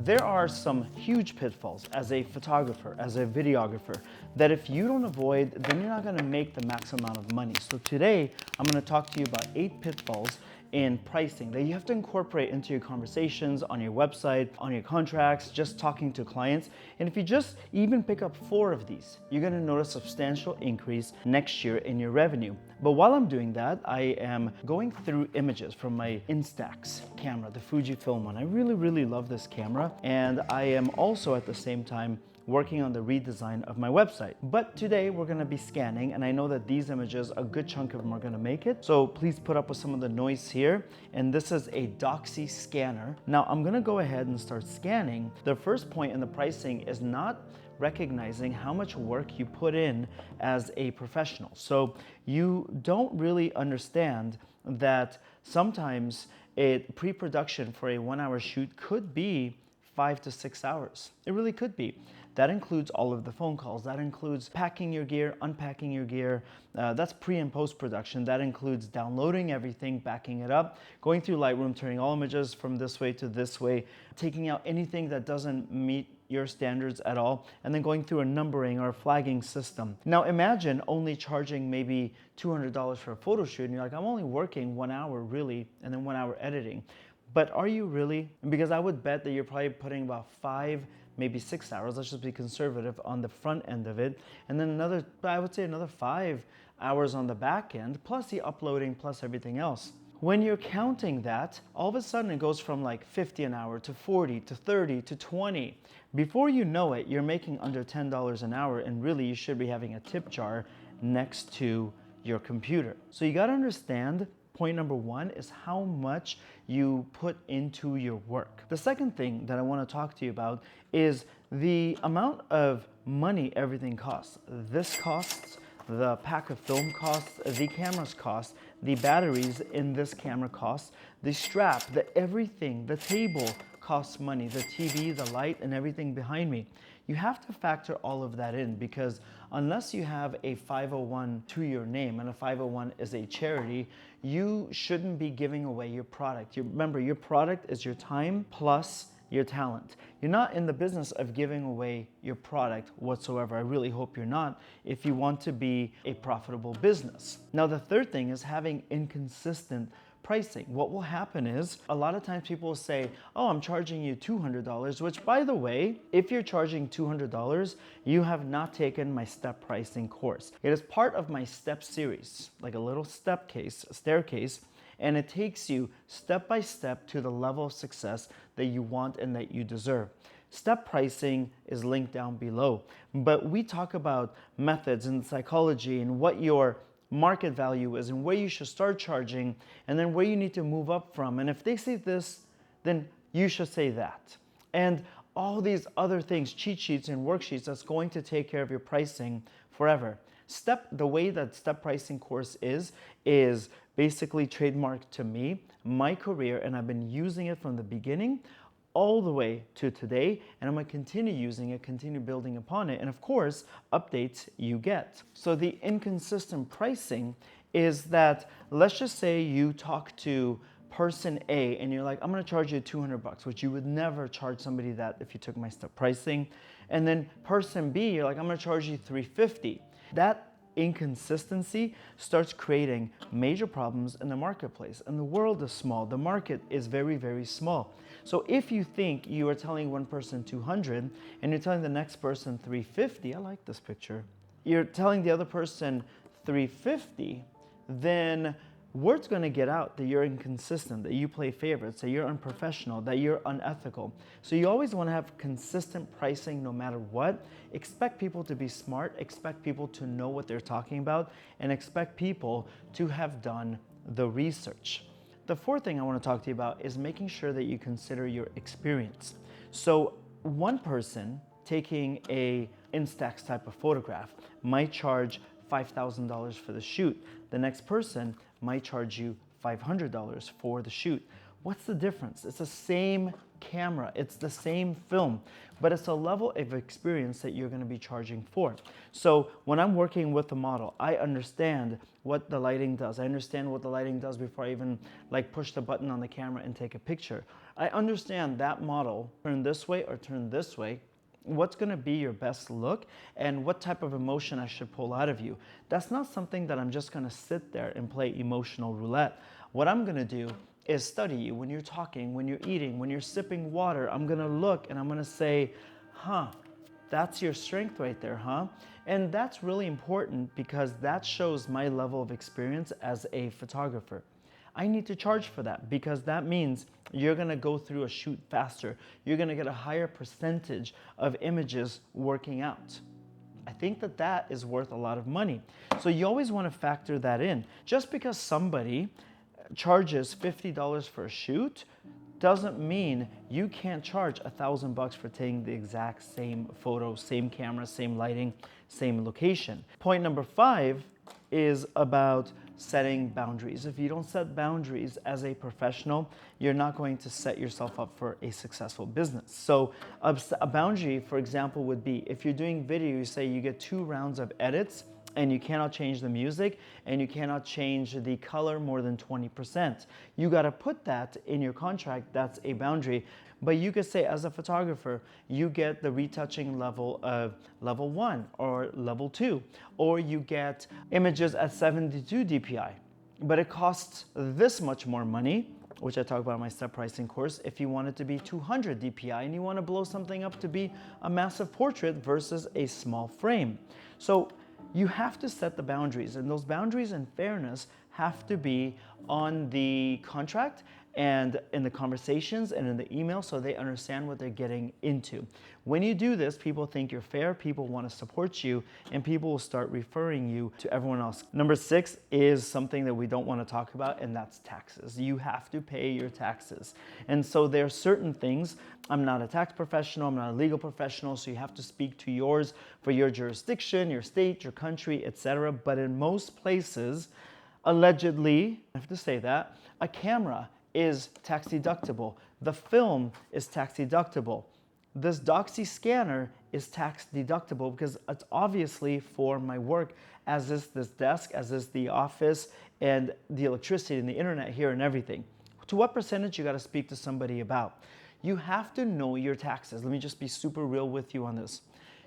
There are some huge pitfalls as a photographer, as a videographer, that if you don't avoid, then you're not gonna make the max amount of money. So today, I'm gonna talk to you about 8 pitfalls in pricing that you have to incorporate into your conversations, on your website, on your contracts, just talking to clients. And if you just even pick up 4 of these, you're gonna notice a substantial increase next year in your revenue. But while I'm doing that, I am going through images from my Instax camera, the Fujifilm one. I really love this camera, and I am also at the same time working on the redesign of my website. But today we're gonna be scanning, and I know that these images, a good chunk of them are gonna make it. So please put up with some of the noise here. And this is a Doxie scanner. Now I'm gonna go ahead and start scanning. The first point in the pricing is not recognizing how much work you put in as a professional. So you don't really understand that sometimes a pre-production for a 1-hour shoot could be 5 to 6 hours. It really could be. That includes all of the phone calls. That includes packing your gear, unpacking your gear. That's pre and post production. That includes downloading everything, backing it up, going through Lightroom, turning all images from this way to this way, taking out anything that doesn't meet your standards at all, and then going through a numbering or a flagging system. Now imagine only charging maybe $200 for a photo shoot, and you're like, I'm only working 1 hour really, and then 1 hour editing. But are you really? Because I would bet that you're probably putting about 5, maybe 6 hours, let's just be conservative, on the front end of it. And then I would say another 5 hours on the back end, plus the uploading, plus everything else. When you're counting that, all of a sudden it goes from like 50 an hour to 40 to 30 to 20. Before you know it, you're making under $10 an hour, and really you should be having a tip jar next to your computer. So you gotta understand, point number 1 is how much you put into your work. The second thing that I want to talk to you about is the amount of money everything costs. This costs, the pack of film costs, the cameras cost, the batteries in this camera costs, the strap, the everything, the table costs money, the TV, the light, and everything behind me. You have to factor all of that in, because unless you have a 501 to your name, and a 501 is a charity, you shouldn't be giving away your product. Remember, your product is your time plus your talent. You're not in the business of giving away your product whatsoever. I really hope you're not, if you want to be a profitable business. Now, the third thing is having inconsistent pricing. What will happen is, a lot of times people will say, oh, I'm charging you $200, which, by the way, if you're charging $200, you have not taken my step pricing course. It is part of my step series, like a little staircase, and it takes you step by step to the level of success that you want and that you deserve. Step pricing is linked down below, but we talk about methods and psychology and what your market value is and where you should start charging, and then where you need to move up from. And if they say this, then you should say that. And all these other things, cheat sheets and worksheets, that's going to take care of your pricing forever. The way that step pricing course is basically trademarked to me, my career, and I've been using it from the beginning all the way to today, and I'm gonna continue using it, continue building upon it, and of course, updates you get. So the inconsistent pricing is that, let's just say you talk to person A and you're like, I'm gonna charge you $200, which you would never charge somebody that if you took my step pricing. And then person B, you're like, I'm gonna charge you $350. That inconsistency starts creating major problems in the marketplace. And the world is small. The market is very small. So if you think you are telling one person 200 and you're telling the next person 350, I like this picture. You're telling the other person 350, then word's going to get out that you're inconsistent, that you play favorites, that you're unprofessional, that you're unethical. So you always want to have consistent pricing no matter what. Expect people to be smart, expect people to know what they're talking about, and expect people to have done the research. The fourth thing I want to talk to you about is making sure that you consider your experience. So one person taking a Instax type of photograph might charge $5,000 for the shoot. The next person might charge you $500 for the shoot. What's the difference? It's the same camera, it's the same film, but it's a level of experience that you're going to be charging for. So when I'm working with a model, I understand what the lighting does. I understand what the lighting does before I even like push the button on the camera and take a picture. I understand that model, turn this way or turn this way, what's going to be your best look and what type of emotion I should pull out of you. That's not something that I'm just going to sit there and play emotional roulette. What I'm going to do is study you when you're talking, when you're eating, when you're sipping water. I'm going to look and I'm going to say, huh, that's your strength right there, huh? And that's really important because that shows my level of experience as a photographer. I need to charge for that because that means you're going to go through a shoot faster. You're going to get a higher percentage of images working out. I think that that is worth a lot of money. So you always want to factor that in. Just because somebody charges $50 for a shoot doesn't mean you can't charge $1,000 for taking the exact same photo, same camera, same lighting, same location. Point number 5 is about setting boundaries. If you don't set boundaries as a professional, you're not going to set yourself up for a successful business. So a boundary, for example, would be if you're doing video, you say you get 2 rounds of edits and you cannot change the music and you cannot change the color more than 20%. You got to put that in your contract. That's a boundary. But you could say as a photographer, you get the retouching level of level 1 or level 2, or you get images at 72 DPI. But it costs this much more money, which I talk about in my step pricing course, if you want it to be 200 DPI and you want to blow something up to be a massive portrait versus a small frame. So you have to set the boundaries, and those boundaries in fairness have to be on the contract and in the conversations and in the email so they understand what they're getting into. When you do this, people think you're fair, people want to support you, and people will start referring you to everyone else. Number 6 is something that we don't want to talk about, and that's taxes. You have to pay your taxes. And so there are certain things. I'm not a tax professional, I'm not a legal professional, so you have to speak to yours for your jurisdiction, your state, your country, etc. But in most places, allegedly, I have to say that, a camera is tax deductible. The film is tax deductible. This Doxie scanner is tax deductible because it's obviously for my work, as is this desk, as is the office, and the electricity and the internet here and everything. To what percentage you got to speak to somebody about? You have to know your taxes. Let me just be super real with you on this.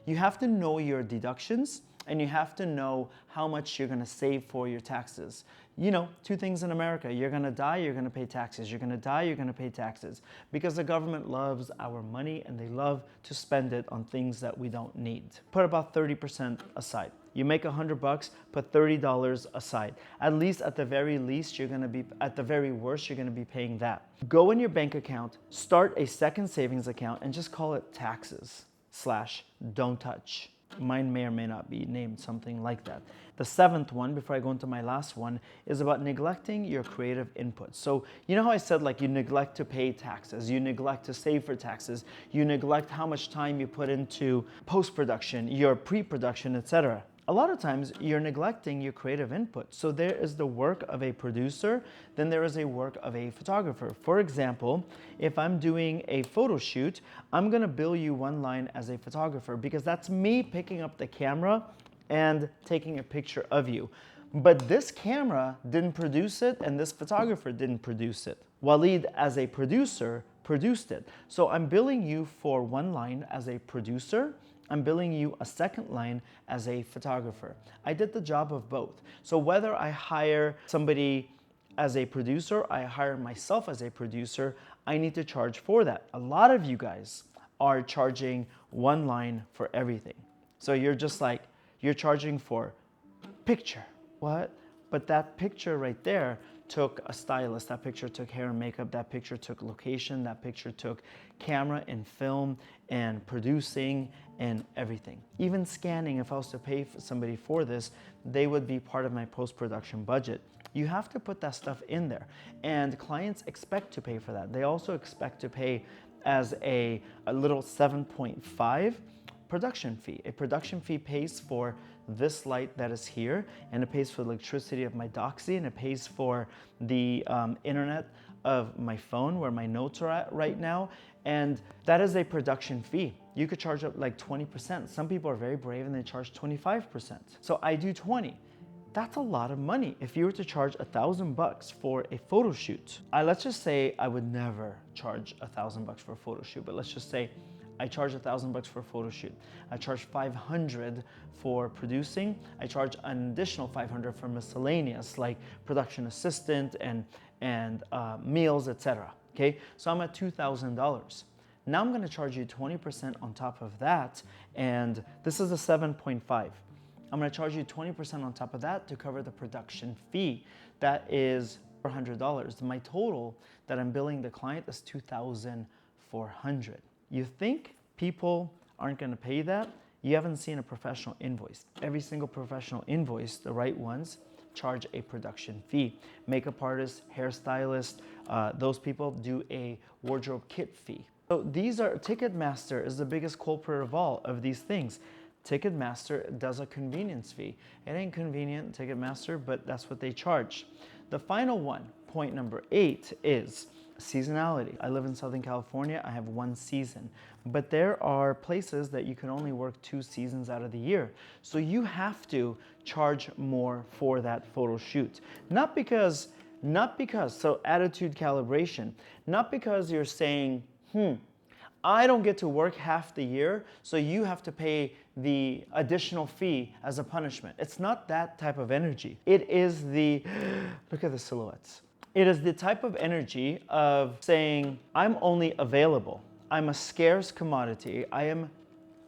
You have to know your deductions, and you have to know how much you're going to save for your taxes. You know, 2 things in America. You're going to die, you're going to pay taxes. You're going to die, you're going to pay taxes. Because the government loves our money and they love to spend it on things that we don't need. Put about 30% aside. You make $100, put $30 aside. At least, at the very least, you're going to be, at the very worst, you're going to be paying that. Go in your bank account, start a second savings account, and just call it taxes/don't touch. Mine may or may not be named something like that. The 7th one, before I go into my last one, is about neglecting your creative input. So you know how I said like you neglect to pay taxes, you neglect to save for taxes, you neglect how much time you put into post-production, your pre-production, etc. A lot of times you're neglecting your creative input. So there is the work of a producer, then there is a work of a photographer. For example, if I'm doing a photo shoot, I'm gonna bill you one line as a photographer because that's me picking up the camera and taking a picture of you. But this camera didn't produce it and this photographer didn't produce it. Walid, as a producer, produced it. So I'm billing you for one line as a producer, I'm billing you a second line as a photographer. I did the job of both. So whether I hire somebody as a producer, I hire myself as a producer, I need to charge for that. A lot of you guys are charging one line for everything. So you're just like, you're charging for picture. What? But that picture right there took a stylist, that picture took hair and makeup, that picture took location, that picture took camera and film and producing and everything. Even scanning, if I was to pay for somebody for this, they would be part of my post-production budget. You have to put that stuff in there. And clients expect to pay for that. They also expect to pay as a little 7.5 production fee. A production fee pays for this light that is here, and it pays for the electricity of my Doxie, and it pays for the internet of my phone where my notes are at right now, And that is a production fee. You could charge up like 20%. Some people are very brave and they charge 25%. So I do 20. That's a lot of money. If you were to charge $1,000 for a photo shoot, let's just say I would never charge $1,000 for a photo shoot, but let's just say I charge $1,000 for a photo shoot. I charge 500 for producing. I charge an additional 500 for miscellaneous, like production assistant and meals, etc. Okay, so I'm at $2,000. Now I'm going to charge you 20% on top of that, and this is a 7.5. I'm going to charge you 20% on top of that to cover the production fee. That is $400. My total that I'm billing the client is $2,400. You think people aren't going to pay that? You haven't seen a professional invoice. Every single professional invoice, the right ones, charge a production fee. Makeup artists, hairstylists, those people do a wardrobe kit fee. So these are, Ticketmaster is the biggest culprit of all of these things. Ticketmaster does a convenience fee. It ain't convenient, Ticketmaster, but that's what they charge. The final one, point number 8, is seasonality. I live in Southern California. I have one season, but there are places that you can only work 2 seasons out of the year. So you have to charge more for that photo shoot. Not because, so attitude calibration, not because you're saying, I don't get to work half the year, so you have to pay the additional fee as a punishment. It's not that type of energy. It is the, look at the silhouettes. It is the type of energy of saying, I'm only available. I'm a scarce commodity.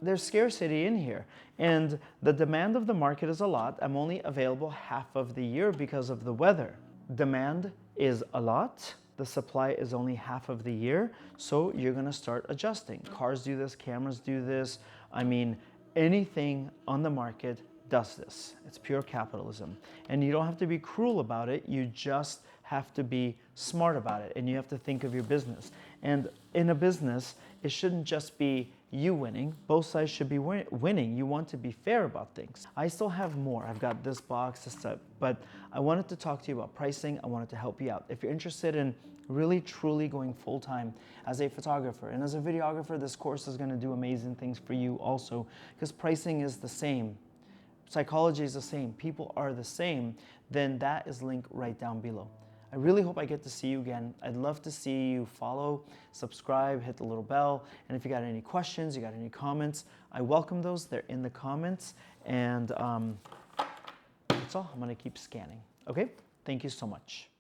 There's scarcity in here. And the demand of the market is a lot. I'm only available half of the year because of the weather. Demand is a lot. The supply is only half of the year, so you're gonna start adjusting. Cars do this, cameras do this. I mean, anything on the market does this. It's pure capitalism. And you don't have to be cruel about it, you just have to be smart about it, and you have to think of your business. And in a business, it shouldn't just be you winning, both sides should be winning. You want to be fair about things. I still have more. I've got this box, this type, but I wanted to talk to you about pricing. I wanted to help you out. If you're interested in really truly going full-time as a photographer and as a videographer, this course is going to do amazing things for you also, because pricing is the same, psychology is the same, people are the same, then that is linked right down below. I really hope I get to see you again. I'd love to see you follow, subscribe, hit the little bell, and if you got any questions, you got any comments, I welcome those. They're in the comments, and that's all. I'm going to keep scanning. Okay? Thank you so much.